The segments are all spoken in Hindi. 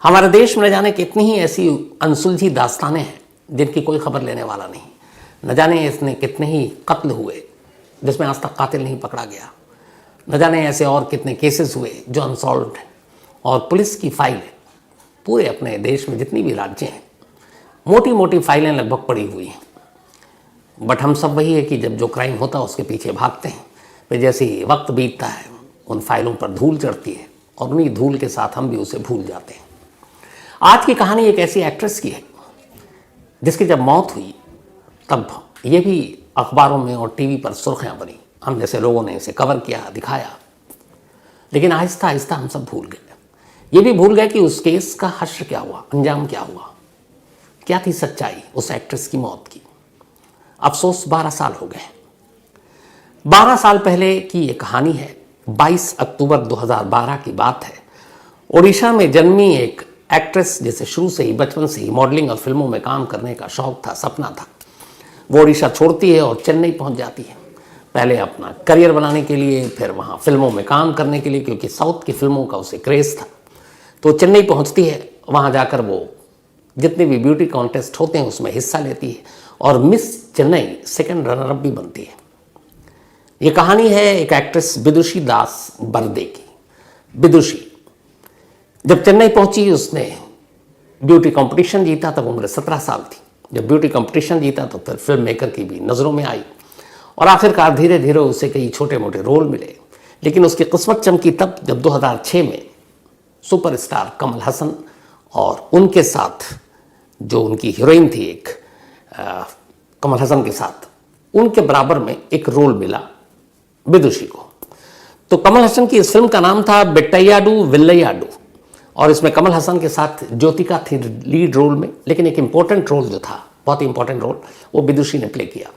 हमारे देश में न जाने कितनी ही ऐसी अनसुलझी दास्तानें हैं जिनकी कोई खबर लेने वाला नहीं। न जाने इसने कितने ही कत्ल हुए जिसमें आज तक कातिल नहीं पकड़ा गया। न जाने ऐसे और कितने केसेस हुए जो अनसॉल्व्ड हैं। और पुलिस की फाइल पूरे अपने देश में जितनी भी राज्य हैं, मोटी मोटी फाइलें लगभग पड़ी हुई हैं। बट हम सब वही है कि जब जो क्राइम होता है उसके पीछे भागते हैं। फिर जैसे ही वक्त बीतता है उन फाइलों पर धूल चढ़ती है और उन्हीं धूल के साथ हम भी उसे भूल जाते हैं। आज की कहानी एक ऐसी एक्ट्रेस की है जिसकी जब मौत हुई तब ये भी अखबारों में और टीवी पर सुर्खियां बनी। हम जैसे लोगों ने इसे कवर किया, दिखाया, लेकिन आहिस्ता आहिस्ता हम सब भूल गए। ये भी भूल गए कि उस केस का हश्र क्या हुआ, अंजाम क्या हुआ, क्या थी सच्चाई उस एक्ट्रेस की मौत की। अफसोस 12 साल हो गए। 12 साल पहले की ये कहानी है। 22 अक्टूबर 2012 की बात है। ओडिशा में जन्मी एक एक्ट्रेस जिसे शुरू से ही, बचपन से ही मॉडलिंग और फिल्मों में काम करने का शौक था, सपना था। वो ओडिशा छोड़ती है और चेन्नई पहुंच जाती है, पहले अपना करियर बनाने के लिए, फिर वहाँ फिल्मों में काम करने के लिए, क्योंकि साउथ की फिल्मों का उसे क्रेज़ था। तो चेन्नई पहुँचती है। वहाँ जाकर वो जितने भी ब्यूटी कॉन्टेस्ट होते हैं उसमें हिस्सा लेती है और miss Chennai second runner up भी बनती है। ये कहानी है एक एक्ट्रेस विदुषी दास बर्दे की। विदुषी जब चेन्नई पहुंची, उसने ब्यूटी कंपटीशन जीता, तब उम्र 17 साल थी। जब ब्यूटी कंपटीशन जीता तो फिर फिल्म मेकर की भी नज़रों में आई और आखिरकार धीरे धीरे उसे कई छोटे मोटे रोल मिले। लेकिन उसकी किस्मत चमकी तब जब 2006 में सुपरस्टार कमल हसन और उनके साथ जो उनकी हीरोइन थी एक कमल हसन के साथ, उनके बराबर में एक रोल मिला विदुषी को। तो कमल हसन की इस फिल्म का नाम था बेट्टैयाडू विल्लैयाडू और इसमें कमल हसन के साथ ज्योतिका थी लीड रोल में। लेकिन एक इंपॉर्टेंट रोल जो था, बहुत ही इंपॉर्टेंट रोल, वो विदुषी ने प्ले किया।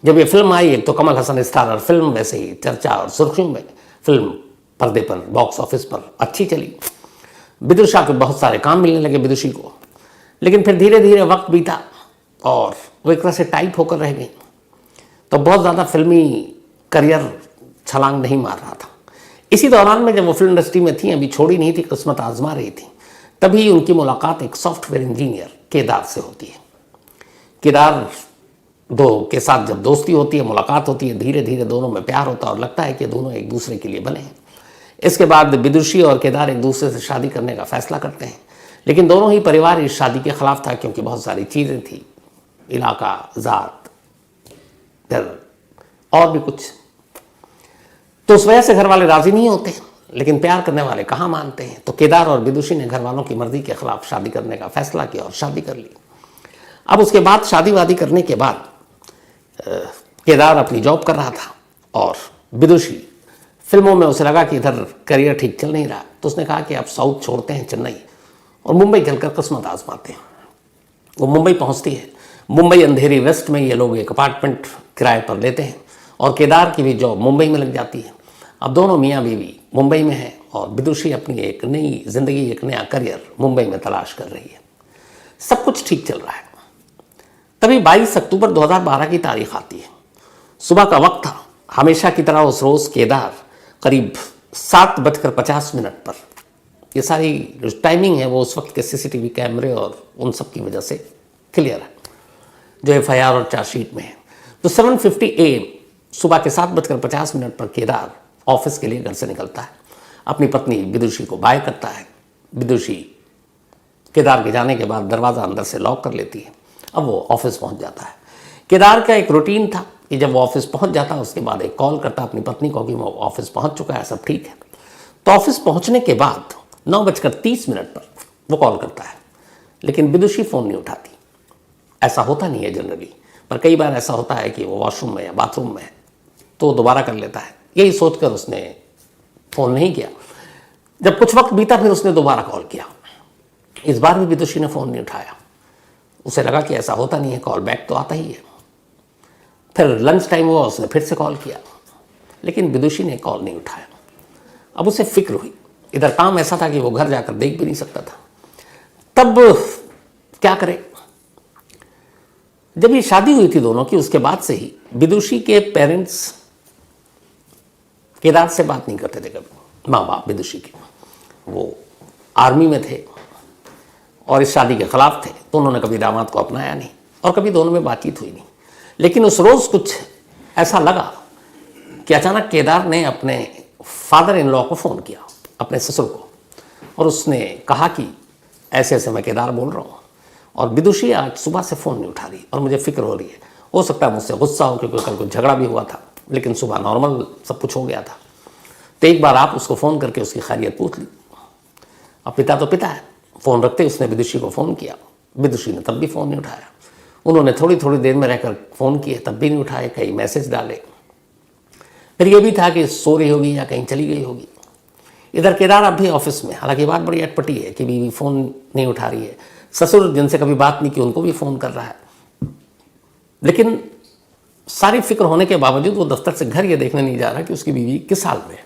जब ये फिल्म आई, एक तो कमल हसन स्टारर फिल्म, वैसे ही चर्चा और सुर्खियों में फिल्म पर्दे पर, बॉक्स ऑफिस पर अच्छी चली। विदुषा के बहुत सारे काम मिलने लगे विदुषी को। लेकिन फिर धीरे धीरे वक्त बीता और वो एक तरह से टाइप होकर रह गई। तो बहुत ज़्यादा फिल्मी करियर छलांग नहीं मार रहा था। इसी दौरान में जब वो फिल्म इंडस्ट्री में थी, अभी छोड़ी नहीं थी, किस्मत आजमा रही थी, तभी उनकी मुलाकात एक सॉफ्टवेयर इंजीनियर केदार से होती है। केदार दो के साथ जब दोस्ती होती है, मुलाकात होती है, धीरे धीरे दोनों में प्यार होता है और लगता है कि दोनों एक दूसरे के लिए बने हैं। इसके बाद विदुषी और केदार एक दूसरे से शादी करने का फैसला करते हैं। लेकिन दोनों ही परिवार इस शादी के खिलाफ था, क्योंकि बहुत सारी चीज़ें थी, इलाका, ज़ात, फिर और भी कुछ। तो उस वजह से घर वाले राजी नहीं होते। लेकिन प्यार करने वाले कहाँ मानते हैं। तो केदार और विदुषी ने घर वालों की मर्जी के खिलाफ शादी करने का फैसला किया और शादी कर ली। अब उसके बाद शादी वादी करने के बाद केदार अपनी जॉब कर रहा था और विदुषी फिल्मों में उसे लगा कि इधर करियर ठीक चल नहीं रहा। तो उसने कहा कि आप साउथ छोड़ते हैं, चेन्नई, और मुंबई चलकर किस्मत आजमाते हैं। वो मुंबई पहुंचती है। मुंबई अंधेरी वेस्ट में ये लोग एक अपार्टमेंट किराए पर लेते हैं और केदार की भी जॉब मुंबई में लग जाती है। अब दोनों मियाँ बीवी मुंबई में हैं और विदुषी अपनी एक नई जिंदगी, एक नया करियर मुंबई में तलाश कर रही है। सब कुछ ठीक चल रहा है। तभी 22 अक्टूबर 2012 की तारीख आती है। सुबह का वक्त था। हमेशा की तरह उस रोज़ केदार करीब 7:50 पर, ये सारी जो टाइमिंग है वो उस वक्त के सीसीटीवी कैमरे और उन सब की वजह से क्लियर है, जो FIR और चार्जशीट में है। तो 7:50 AM सुबह के 7:50 पर केदार ऑफिस के लिए घर से निकलता है। अपनी पत्नी विदुषी को बाय करता है। विदुषी केदार के जाने के बाद दरवाज़ा अंदर से लॉक कर लेती है। अब वो ऑफिस पहुंच जाता है। केदार का एक रूटीन था कि जब वो ऑफिस पहुंच जाता, उसके बाद एक कॉल करता अपनी पत्नी को कि वो ऑफिस पहुंच चुका है, सब ठीक है। तो ऑफिस पहुंचने के बाद 9:30 पर वो कॉल करता है, लेकिन विदुषी फ़ोन नहीं उठाती। ऐसा होता नहीं है जनरली, पर कई बार ऐसा होता है कि वो वॉशरूम में या बाथरूम में है, तो दोबारा कर लेता है। यही सोचकर उसने फ़ोन नहीं किया। जब कुछ वक्त बीता फिर उसने दोबारा कॉल किया। इस बार भी विदुषी ने फ़ोन नहीं उठाया। उसे लगा कि ऐसा होता नहीं है, कॉल बैक तो आता ही है। फिर लंच टाइम हुआ, उसने फिर से कॉल किया, लेकिन विदुषी ने कॉल नहीं उठाया। अब उसे फिक्र हुई। इधर काम ऐसा था कि वो घर जाकर देख भी नहीं सकता था। तब क्या करे। जब ये शादी हुई थी दोनों की, उसके बाद से ही विदुषी के पेरेंट्स केदार से बात नहीं करते थे कभी। माँ बाप विदुषी के, वो आर्मी में थे और इस शादी के खिलाफ थे, तो उन्होंने कभी दामाद को अपनाया नहीं और कभी दोनों में बातचीत हुई नहीं। लेकिन उस रोज़ कुछ ऐसा लगा कि अचानक केदार ने अपने फादर इन लॉ को फ़ोन किया, अपने ससुर को, और उसने कहा कि ऐसे ऐसे मैं केदार बोल रहा हूँ और विदुषी आज सुबह से फ़ोन नहीं उठा रही और मुझे फिक्र हो रही है। हो सकता है मुझसे गुस्सा हो क्योंकि कल कुछ झगड़ा भी हुआ था, लेकिन सुबह नॉर्मल सब कुछ हो गया था। तो एक बार आप उसको फ़ोन करके उसकी खैरियत पूछ ली। अब पिता तो पिता है, फ़ोन रखते उसने विदुषी को फ़ोन किया। विदुषी ने तब भी फ़ोन नहीं उठाया। उन्होंने थोड़ी थोड़ी देर में रहकर फ़ोन किए, तब भी नहीं उठाए, कई मैसेज डाले। फिर ये भी था कि सो रही होगी या कहीं चली गई होगी। इधर केदार अब भी ऑफिस में, हालांकि बात बड़ी अटपटी है कि बीवी फ़ोन नहीं उठा रही है। ससुर जिनसे कभी बात नहीं की उनको भी फ़ोन कर रहा है, लेकिन सारी फिक्र होने के बावजूद वो दफ्तर से घर ये देखने नहीं जा रहा कि उसकी बीवी किस हाल में है।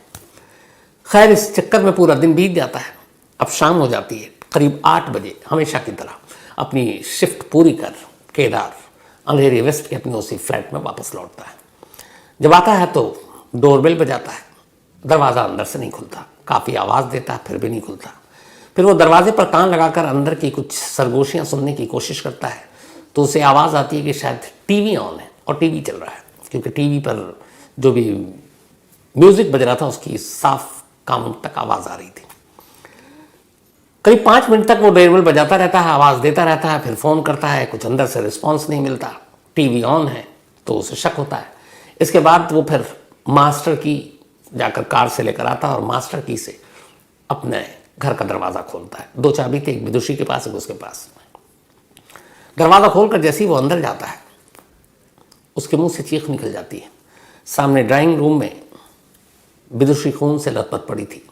खैर, इस चक्कर में पूरा दिन बीत जाता है। अब शाम हो जाती है, करीब 8 बजे हमेशा की तरह अपनी शिफ्ट पूरी कर केदार अंधेरी वेस्ट के अपने उसी फ्लैट में वापस लौटता है। जब आता है तो डोरबेल बजाता है, दरवाज़ा अंदर से नहीं खुलता, काफ़ी आवाज़ देता है फिर भी नहीं खुलता। फिर वो दरवाजे पर कान लगाकर अंदर की कुछ सरगोशियाँ सुनने की कोशिश करता है, तो उसे आवाज़ आती है कि शायद टीवी ऑन है और टीवी चल रहा है, क्योंकि टीवी पर जो भी म्यूज़िक बज रहा था उसकी साफ कान तक आवाज़ आ रही थी। करीब 5 मिनट तक वो डोरबेल बजाता रहता है, आवाज़ देता रहता है, फिर फ़ोन करता है, कुछ अंदर से रिस्पॉन्स नहीं मिलता, टीवी ऑन है तो उसे शक होता है। इसके बाद वो फिर मास्टर की जाकर कार से लेकर आता है और मास्टर की से अपने घर का दरवाज़ा खोलता है। 2 चाबी थी, एक विदुषी के पास एक उसके पास। दरवाज़ा खोलकर जैसे ही वो अंदर जाता है उसके मुंह से चीख निकल जाती है। सामने ड्राइंग रूम में विदुषी खून से लथपथ पड़ी थी,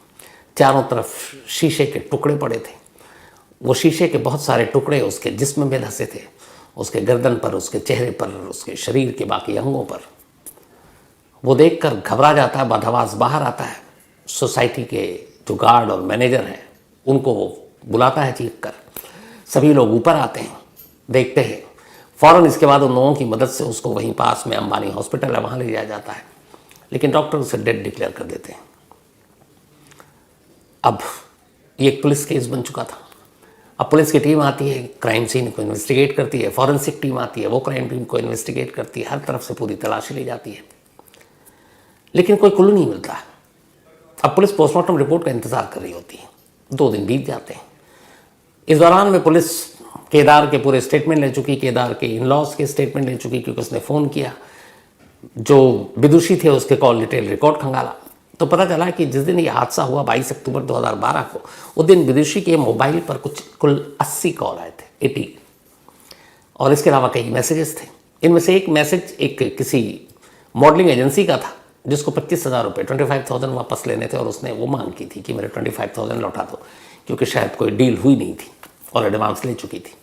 चारों तरफ शीशे के टुकड़े पड़े थे। वो शीशे के बहुत सारे टुकड़े उसके जिस्म में धंसे थे, उसके गर्दन पर, उसके चेहरे पर, उसके शरीर के बाकी अंगों पर। वो देखकर घबरा जाता है, बदहवास बाहर आता है। सोसाइटी के जो गार्ड और मैनेजर हैं उनको वो बुलाता है चीख कर। सभी लोग ऊपर आते हैं, देखते हैं। फ़ौरन इसके बाद उन लोगों की मदद से उसको वहीं पास में अंबानी हॉस्पिटल है वहाँ ले जाया जाता है, लेकिन डॉक्टर उसे डेड डिक्लेयर कर देते हैं। अब ये एक पुलिस केस बन चुका था। अब पुलिस की टीम आती है, क्राइम सीन को इन्वेस्टिगेट करती है, फॉरेंसिक टीम आती है, वो क्राइम टीम को इन्वेस्टिगेट करती है, हर तरफ से पूरी तलाशी ली जाती है, लेकिन कोई क्लू नहीं मिलता। अब पुलिस पोस्टमार्टम रिपोर्ट का इंतज़ार कर रही होती है। 2 दिन बीत जाते हैं। इस दौरान में पुलिस केदार के पूरे स्टेटमेंट ले चुकी, केदार के इन लॉज के स्टेटमेंट ले चुकी, क्योंकि उसने फ़ोन किया, जो विदुषी थे उसके कॉल डिटेल रिकॉर्ड खंगाला। तो पता चला कि जिस दिन ये हादसा हुआ 22 अक्टूबर 2012 को, उस दिन विदुषी के मोबाइल पर कुल 80 कॉल आए थे, 80, और इसके अलावा कई मैसेजेस थे। इनमें से एक मैसेज एक किसी मॉडलिंग एजेंसी का था जिसको 25,000 रुपये 25,000 वापस लेने थे, और उसने वो मांग की थी कि मेरे 25,000 लौटा दो, क्योंकि शायद कोई डील हुई नहीं थी और एडवांस ले चुकी थी।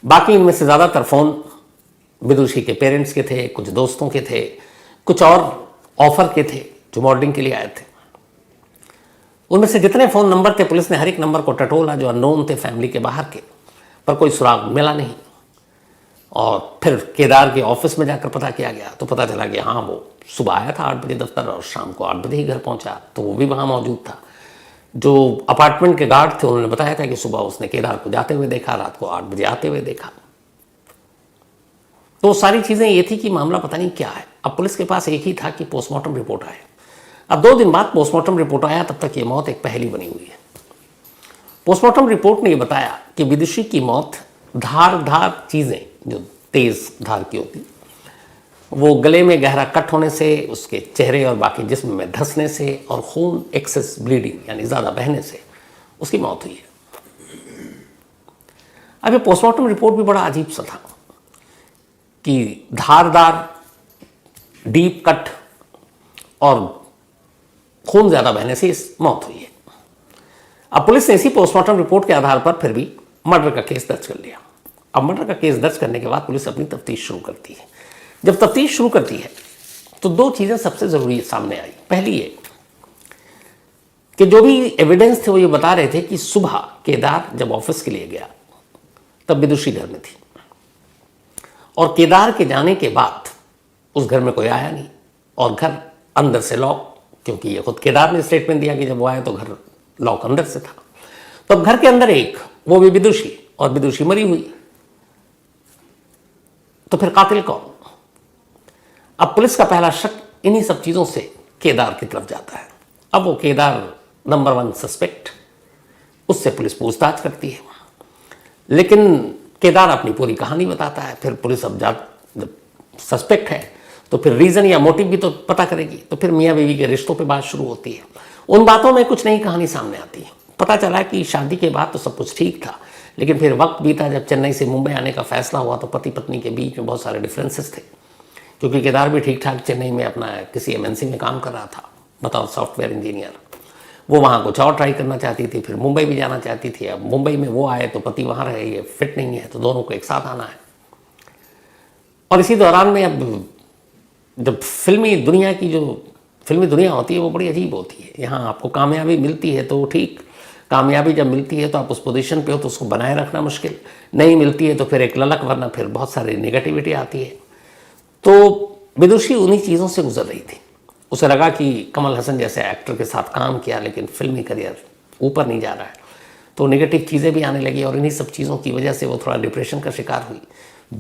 बाकी इनमें से ज़्यादातर फ़ोन विदुषी के पेरेंट्स के थे, कुछ दोस्तों के थे, कुछ और ऑफ़र के थे जो मॉडलिंग के लिए आए थे। उनमें से जितने फ़ोन नंबर थे पुलिस ने हर एक नंबर को टटोला जो अननोन थे, फैमिली के बाहर के, पर कोई सुराग मिला नहीं। और फिर केदार के ऑफिस में जाकर पता किया गया तो पता चला कि हाँ, वो सुबह आया था 8 बजे दफ्तर और शाम को 8 बजे ही घर पहुंचा, तो वो भी वहाँ मौजूद था। जो अपार्टमेंट के गार्ड थे उन्होंने बताया था कि सुबह उसने केदार को जाते हुए देखा, रात को 8 बजे आते हुए देखा। तो सारी चीज़ें ये थी कि मामला पता नहीं क्या है। अब पुलिस के पास एक ही था कि पोस्टमार्टम रिपोर्ट आए। अब 2 दिन बाद पोस्टमार्टम रिपोर्ट आया, तब तक ये मौत एक पहेली बनी हुई है। पोस्टमार्टम रिपोर्ट ने ये बताया कि विदुषी की मौत धारदार चीज़ें जो तेज़ धार की होती, वो गले में गहरा कट होने से, उसके चेहरे और बाकी जिस्म में धंसने से और खून एक्सेस ब्लीडिंग यानी ज़्यादा बहने से उसकी मौत हुई है। अब ये पोस्टमार्टम रिपोर्ट भी बड़ा अजीब सा था कि धारदार, डीप कट और खून ज़्यादा बहने से इस मौत हुई है। अब पुलिस ने इसी पोस्टमार्टम रिपोर्ट के आधार पर फिर भी मर्डर का केस दर्ज कर लिया। अब मर्डर का केस दर्ज करने के बाद पुलिस अपनी तफ्तीश शुरू करती है। जब तफ्तीश शुरू करती है तो 2 चीज़ें सबसे ज़रूरी सामने आई। पहली ये कि जो भी एविडेंस थे वो ये बता रहे थे कि सुबह केदार जब ऑफिस के लिए गया तब विदुषी घर में थी, और केदार के जाने के बाद उस घर में कोई आया नहीं, और घर अंदर से लॉक, क्योंकि ये खुद केदार ने स्टेटमेंट दिया कि जब वो आया तो घर लॉक अंदर से था। तो अब घर के अंदर एक वो भी विदुषी, और विदुषी मरी हुई। तो फिर कातिल कौन? अब पुलिस का पहला शक इन्हीं सब चीज़ों से केदार की तरफ जाता है। अब वो केदार नंबर 1 सस्पेक्ट, उससे पुलिस पूछताछ करती है, लेकिन केदार अपनी पूरी कहानी बताता है। फिर पुलिस अब जब सस्पेक्ट है तो फिर रीज़न या मोटिव भी तो पता करेगी। तो फिर मियाँ बीवी के रिश्तों पे बात शुरू होती है। उन बातों में कुछ नई कहानी सामने आती है। पता चला कि शादी के बाद तो सब कुछ ठीक था, लेकिन फिर वक्त बीता, जब चेन्नई से मुंबई आने का फैसला हुआ तो पति पत्नी के बीच में बहुत सारे डिफरेंसेस थे, क्योंकि केदार भी ठीक ठाक चेन्नई में अपना किसी MNC में काम कर रहा था बतौर सॉफ्टवेयर इंजीनियर। वो वहाँ कुछ और ट्राई करना चाहती थी, फिर मुंबई भी जाना चाहती थी। अब मुंबई में वो आए तो पति वहाँ रहे, ये फिट नहीं है, तो दोनों को एक साथ आना है। और इसी दौरान में अब जब फिल्मी दुनिया होती है वो बड़ी अजीब होती है। यहाँ आपको कामयाबी मिलती है तो ठीक, कामयाबी जब मिलती है तो आप उस पोजीशन पे हो तो उसको बनाए रखना मुश्किल, नहीं मिलती है तो फिर एक ललक, वरना फिर बहुत सारी नेगेटिविटी आती है। तो विदुषी उन्हीं चीज़ों से गुजर रही थी। उसे लगा कि कमल हसन जैसे एक्टर के साथ काम किया लेकिन फिल्मी करियर ऊपर नहीं जा रहा है, तो नेगेटिव चीज़ें भी आने लगी, और इन्हीं सब चीज़ों की वजह से वो थोड़ा डिप्रेशन का शिकार हुई।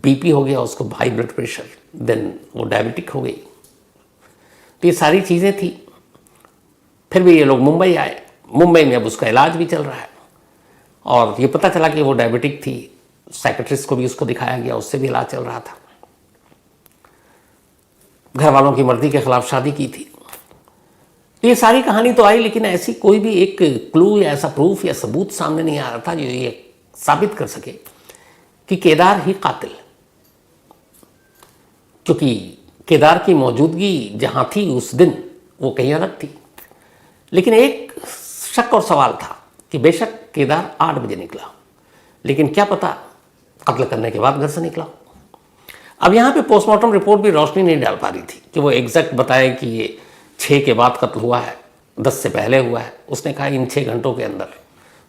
BP हो गया उसको, हाई ब्लड प्रेशर, देन वो डायबिटिक हो गई। तो ये सारी चीज़ें थी। फिर भी ये लोग मुंबई आए। मुंबई में अब उसका इलाज भी चल रहा है, और ये पता चला कि वो डायबिटिक थी। साइकेट्रिस्ट को भी उसको दिखाया गया, उससे भी इलाज चल रहा था। घर वालों की मर्जी के खिलाफ शादी की थी। तो ये सारी कहानी तो आई, लेकिन ऐसी कोई भी एक क्लू या ऐसा प्रूफ या सबूत सामने नहीं आ रहा था जो ये साबित कर सके कि केदार ही कातिल है। क्योंकि केदार की मौजूदगी जहां थी उस दिन वो कहीं अलग थी। लेकिन एक शक और सवाल था कि बेशक केदार 8 बजे निकला, लेकिन क्या पता कत्ल करने के बाद घर से निकला। अब यहाँ पे पोस्टमार्टम रिपोर्ट भी रोशनी नहीं डाल पा रही थी कि वो एग्जैक्ट बताए कि ये 6 के बाद कत्ल हुआ है, 10 से पहले हुआ है। उसने कहा इन 6 घंटों के अंदर,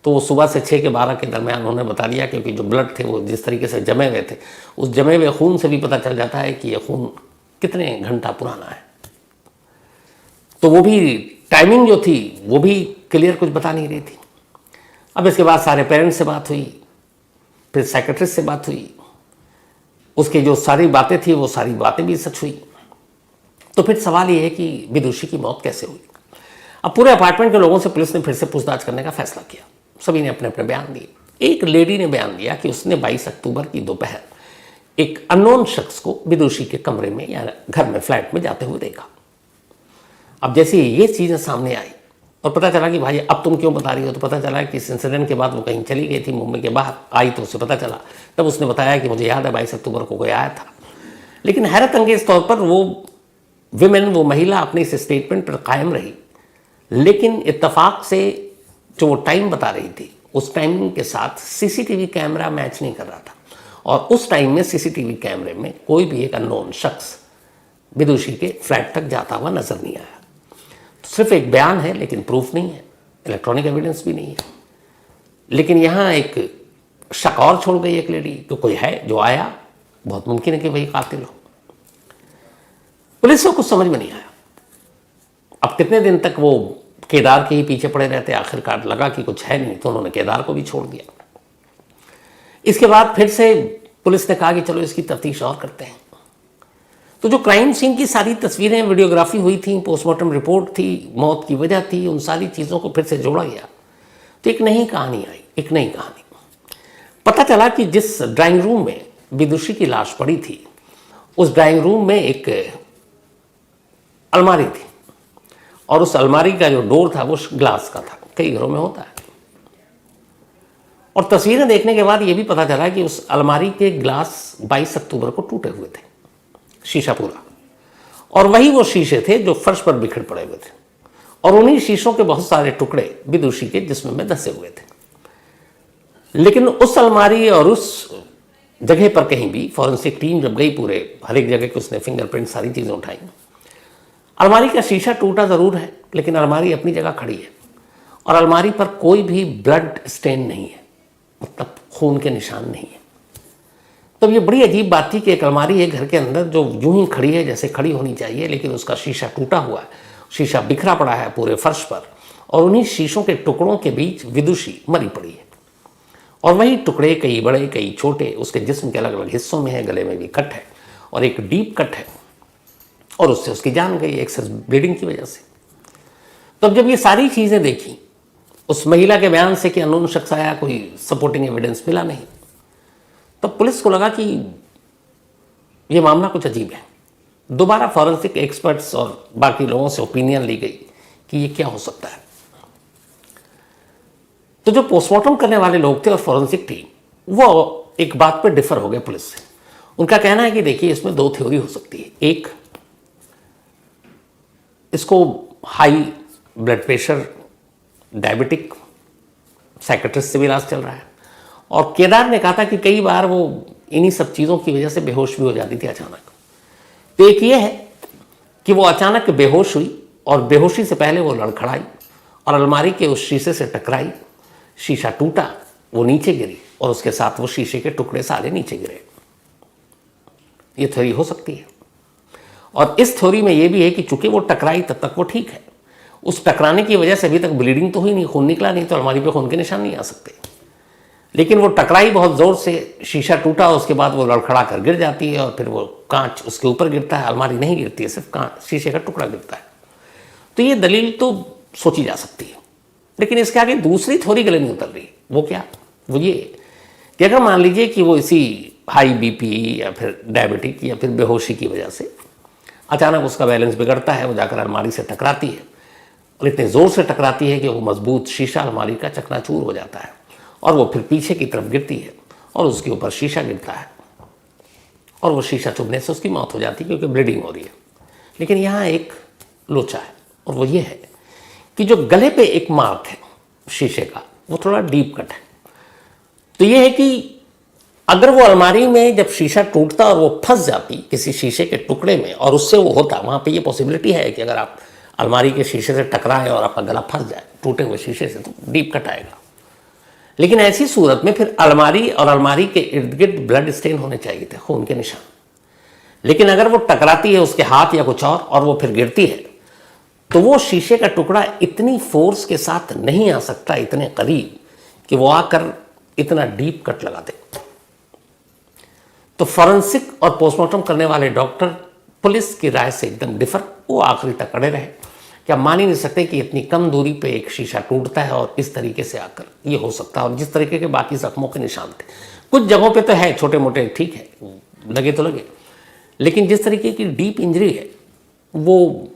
तो वो सुबह से 6 के 12 के दरमियान उन्होंने बता दिया, क्योंकि जो ब्लड थे वो जिस तरीके से जमे हुए थे, उस जमे हुए खून से भी पता चल जाता है कि ये खून कितने घंटा पुराना है। तो वो भी टाइमिंग जो थी वो भी क्लियर कुछ बता नहीं रही थी। अब इसके बाद सारे पेरेंट्स से बात हुई, फिर साइकेट्रिस्ट से बात हुई, उसकी जो सारी बातें थी वो सारी बातें भी सच हुई। तो फिर सवाल ये है कि विदुषी की मौत कैसे हुई। अब पूरे अपार्टमेंट के लोगों से पुलिस ने फिर से पूछताछ करने का फैसला किया। सभी ने अपने अपने बयान दिए। एक लेडी ने बयान दिया कि उसने 22 अक्टूबर की दोपहर एक अननोन शख्स को विदुषी के कमरे में या घर में, फ्लैट में जाते हुए देखा। अब जैसे ये चीज़ें सामने आई और पता चला कि भाई अब तुम क्यों बता रही हो, तो पता चला कि इस इंसिडेंट के बाद वो कहीं चली गई थी, मुंबई के बाहर आई, तो उसे पता चला। तब उसने बताया कि मुझे याद है 22 अक्टूबर को कोई आया था। लेकिन हैरत अंगेज तौर पर वो महिला अपने इस स्टेटमेंट पर कायम रही, लेकिन इत्तेफाक से जो वो टाइम बता रही थी उस टाइमिंग के साथ CCTV कैमरा मैच नहीं कर रहा था, और उस टाइम में CCTV कैमरे में कोई भी एक अननोन शख्स विदुषी के फ्लैट तक जाता हुआ नजर नहीं आया। तो सिर्फ एक बयान है, लेकिन प्रूफ नहीं है, इलेक्ट्रॉनिक एविडेंस भी नहीं है। लेकिन यहाँ एक शक और छोड़ गई एक लेडी, तो कोई है जो आया, बहुत मुमकिन है कि वही कातिल हो। पुलिस को कुछ समझ में नहीं आया। अब कितने दिन तक वो केदार के ही पीछे पड़े रहते, आखिरकार लगा कि कुछ है नहीं, तो उन्होंने केदार को भी छोड़ दिया। इसके बाद फिर से पुलिस ने कहा कि चलो इसकी तफ्तीश और करते हैं। तो जो क्राइम सीन की सारी तस्वीरें, वीडियोग्राफी हुई थी, पोस्टमार्टम रिपोर्ट थी, मौत की वजह थी, उन सारी चीज़ों को फिर से जोड़ा गया तो एक नई कहानी आई, एक नई कहानी। पता चला कि जिस ड्राइंग रूम में विदुषी की लाश पड़ी थी, उस ड्राइंग रूम में एक अलमारी थी, और उस अलमारी का जो डोर था वो ग्लास का था, कई घरों में होता है। और तस्वीरें देखने के बाद ये भी पता चला कि उस अलमारी के ग्लास 22 अक्टूबर को टूटे हुए थे, शीशा पूरा, और वही वो शीशे थे जो फर्श पर बिखर पड़े हुए थे, और उन्हीं शीशों के बहुत सारे टुकड़े विदुषी के जिस्म में धंसे हुए थे। लेकिन उस अलमारी और उस जगह पर कहीं भी फॉरेंसिक टीम जब गई, पूरे हर एक जगह के उसने फिंगरप्रिंट सारी चीज़ें उठाई, अलमारी का शीशा टूटा ज़रूर है, लेकिन अलमारी अपनी जगह खड़ी है, और अलमारी पर कोई भी ब्लड स्टेन नहीं है, मतलब खून के निशान नहीं है। तब ये बड़ी अजीब बात थी कि एक अलमारी है घर के अंदर जो यूं ही खड़ी है जैसे खड़ी होनी चाहिए, लेकिन उसका शीशा टूटा हुआ है, शीशा बिखरा पड़ा है पूरे फर्श पर, और उन्हीं शीशों के टुकड़ों के बीच विदुषी मरी पड़ी है। और वही टुकड़े कई बड़े कई छोटे उसके जिस्म के अलग अलग हिस्सों में है, गले में भी कट है और एक डीप कट है और उससे उसकी जान गई एक्सेस ब्लीडिंग की वजह से। तब जब ये सारी चीज़ें देखी, उस महिला के बयान से कि अननोन शख्स आया, कोई सपोर्टिंग एविडेंस मिला नहीं, तब पुलिस को लगा कि ये मामला कुछ अजीब है। दोबारा फॉरेंसिक एक्सपर्ट्स और बाकी लोगों से ओपिनियन ली गई कि ये क्या हो सकता है। तो जो पोस्टमार्टम करने वाले लोग थे और फॉरेंसिक टीम, वो एक बात पर डिफर हो गए पुलिस से। उनका कहना है कि देखिए, इसमें दो थ्योरी हो सकती है। एक, इसको high blood pressure, diabetic, psychiatrist से भी इलाज चल रहा है। और केदार ने कहा था कि कई बार वो इन्हीं सब चीज़ों की वजह से बेहोश भी हो जाती थी अचानक। तो एक ये है कि वो अचानक बेहोश हुई और बेहोशी से पहले वो लड़खड़ाई और अलमारी के उस शीशे से टकराई, शीशा टूटा, वो नीचे गिरी और उसके साथ वो शीशे के टुकड़े सारे नीचे गिरे। ये थ्योरी हो सकती है। और इस थ्योरी में ये भी है कि चूंकि वो टकराई तब तक वो ठीक है, उस टकराने की वजह से अभी तक ब्लीडिंग तो हुई नहीं, खून निकला नहीं, तो अलमारी पे खून के निशान नहीं आ सकते। लेकिन वो टकराई बहुत ज़ोर से, शीशा टूटा, उसके बाद वो लड़खड़ा कर गिर जाती है और फिर वो कांच उसके ऊपर गिरता है, अलमारी नहीं गिरती है, सिर्फ कांच, शीशे का टुकड़ा गिरता है। तो ये दलील तो सोची जा सकती है, लेकिन इसके आगे दूसरी थ्योरी गले नहीं उतर रही। वो क्या? वो ये कि अगर मान लीजिए कि वो इसी हाई बीपी या फिर डायबिटिक या फिर बेहोशी की वजह से अचानक उसका बैलेंस बिगड़ता है, वो जाकर अलमारी से टकराती है और इतने ज़ोर से टकराती है कि वो मजबूत शीशा अलमारी का चकनाचूर हो जाता है और वो फिर पीछे की तरफ गिरती है और उसके ऊपर शीशा गिरता है और वो शीशा चुभने से उसकी मौत हो जाती है क्योंकि ब्लीडिंग हो रही है। लेकिन यहाँ एक लोचा है और वो ये है कि जो गले पे एक मार्क है शीशे का, वो थोड़ा डीप कट है। तो ये है कि अगर वो अलमारी में जब शीशा टूटता और वो फंस जाती किसी शीशे के टुकड़े में और उससे वो होता, वहाँ पे ये पॉसिबिलिटी है कि अगर आप अलमारी के शीशे से टकराएं और आपका गला फंस जाए टूटे हुए शीशे से, तो डीप कट आएगा। लेकिन ऐसी सूरत में फिर अलमारी और अलमारी के इर्द गिर्द ब्लड स्टेन होने चाहिए थे, खून के निशान। लेकिन अगर वो टकराती है उसके हाथ या कुछ और वो फिर गिरती है, तो वो शीशे का टुकड़ा इतनी फोर्स के साथ नहीं आ सकता इतने करीब कि वो आकर इतना डीप कट लगा दे। तो फॉरेंसिक और पोस्टमार्टम करने वाले डॉक्टर पुलिस की राय से एकदम डिफर, वो आखिरी तक अड़े रहे। क्या मान ही नहीं सकते कि इतनी कम दूरी पे एक शीशा टूटता है और इस तरीके से आकर ये हो सकता है। और जिस तरीके के बाकी जख्मों के निशान थे, कुछ जगहों पे तो है छोटे मोटे, ठीक है, लगे तो लगे, लेकिन जिस तरीके की डीप इंजरी है वो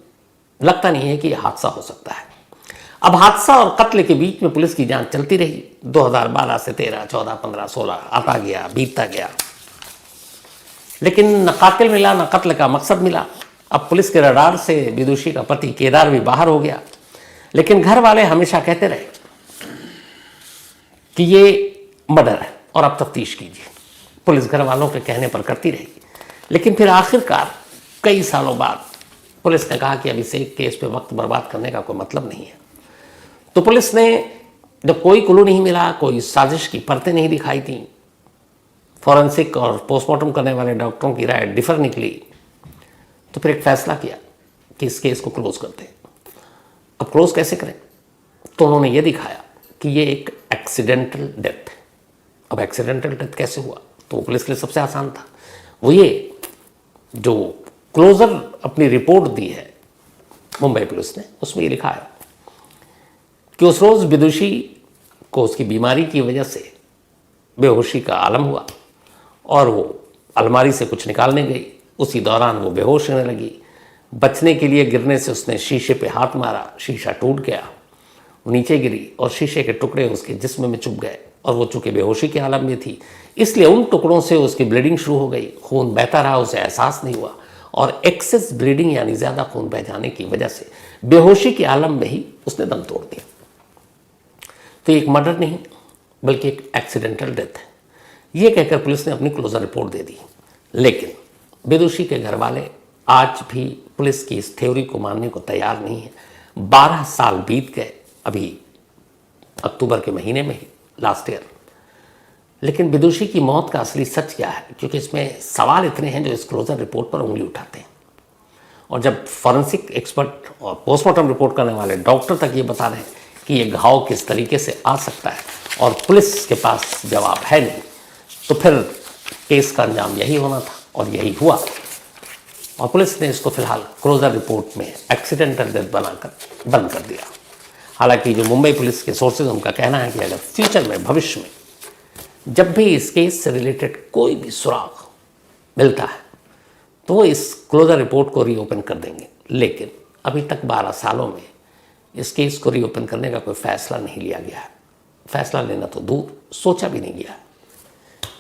लगता नहीं है कि यह हादसा हो सकता है। अब हादसा और कत्ल के बीच में पुलिस की जांच चलती रही। 2012 से 13, 14, 15, 16 आता गया, बीतता गया, लेकिन न कातिल मिला न कत्ल का मकसद मिला। अब पुलिस के रडार से विदुषी का पति केदार भी बाहर हो गया, लेकिन घर वाले हमेशा कहते रहे कि ये मर्डर है और अब तफ्तीश कीजिए। पुलिस घर वालों के कहने पर करती रही, लेकिन फिर आखिरकार कई सालों बाद पुलिस ने कहा कि अब इसे केस पे वक्त बर्बाद करने का कोई मतलब नहीं है। तो पुलिस ने जब कोई क्लू नहीं मिला, कोई साजिश की परतें नहीं दिखाई थी, फॉरेंसिक और पोस्टमार्टम करने वाले डॉक्टरों की राय डिफर निकली, तो फिर एक फैसला किया कि इस केस को क्लोज करते हैं। अब क्लोज कैसे करें? तो उन्होंने ये दिखाया कि ये एक एक्सीडेंटल डेथ है। अब एक्सीडेंटल डेथ कैसे हुआ? तो पुलिस के लिए सबसे आसान था। वो ये जो क्लोजर अपनी रिपोर्ट दी है मुंबई पुलिस ने, उसमें ये लिखा है कि उस रोज़ विदुषी को उसकी बीमारी की वजह से बेहोशी का आलम हुआ और वो अलमारी से कुछ निकालने गई। उसी दौरान वो बेहोश होने लगी। बचने के लिए गिरने से उसने शीशे पे हाथ मारा, शीशा टूट गया, वो नीचे गिरी और शीशे के टुकड़े उसके जिस्म में चुभ गए और वो चूँकि बेहोशी के आलम में थी, इसलिए उन टुकड़ों से उसकी ब्लीडिंग शुरू हो गई। खून बहता रहा, उसे एहसास नहीं हुआ और एक्सेस ब्लीडिंग यानी ज़्यादा खून बह जाने की वजह से बेहोशी के आलम में ही उसने दम तोड़ दिया। तो एक मर्डर नहीं बल्कि एक एक्सीडेंटल डेथ है, ये कहकर पुलिस ने अपनी क्लोजर रिपोर्ट दे दी। लेकिन विदुषी के घर वाले आज भी पुलिस की इस थ्योरी को मानने को तैयार नहीं है। 12 साल बीत गए, अभी अक्टूबर के महीने में ही, लास्ट ईयर। लेकिन विदुषी की मौत का असली सच क्या है? क्योंकि इसमें सवाल इतने हैं जो इस क्लोजर रिपोर्ट पर उंगली उठाते हैं। और जब फॉरेंसिक एक्सपर्ट और पोस्टमार्टम रिपोर्ट करने वाले डॉक्टर तक ये बता रहे हैं कि ये घाव किस तरीके से आ सकता है, और पुलिस के पास जवाब है नहीं, तो फिर केस का अंजाम यही होना था और यही हुआ। और पुलिस ने इसको फिलहाल क्लोजर रिपोर्ट में एक्सीडेंटल डेथ बनाकर बंद कर दिया। हालांकि जो मुंबई पुलिस के सोर्सेज, उनका कहना है कि अगर फ्यूचर में, भविष्य में जब भी इस केस से रिलेटेड कोई भी सुराग मिलता है तो वो इस क्लोजर रिपोर्ट को रीओपन कर देंगे। लेकिन अभी तक 12 सालों में इस केस को रीओपन करने का कोई फैसला नहीं लिया गया है। फैसला लेना तो दूर, सोचा भी नहीं गया,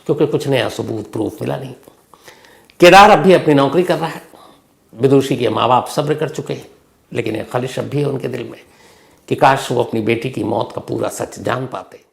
क्योंकि कुछ नया सबूत, प्रूफ मिला नहीं। केदार अब भी अपनी नौकरी कर रहा है। विदुषी के माँ बाप सब्र कर चुके हैं, लेकिन एक ख्वाहिश अब भी है उनके दिल में कि काश वो अपनी बेटी की मौत का पूरा सच जान पाते।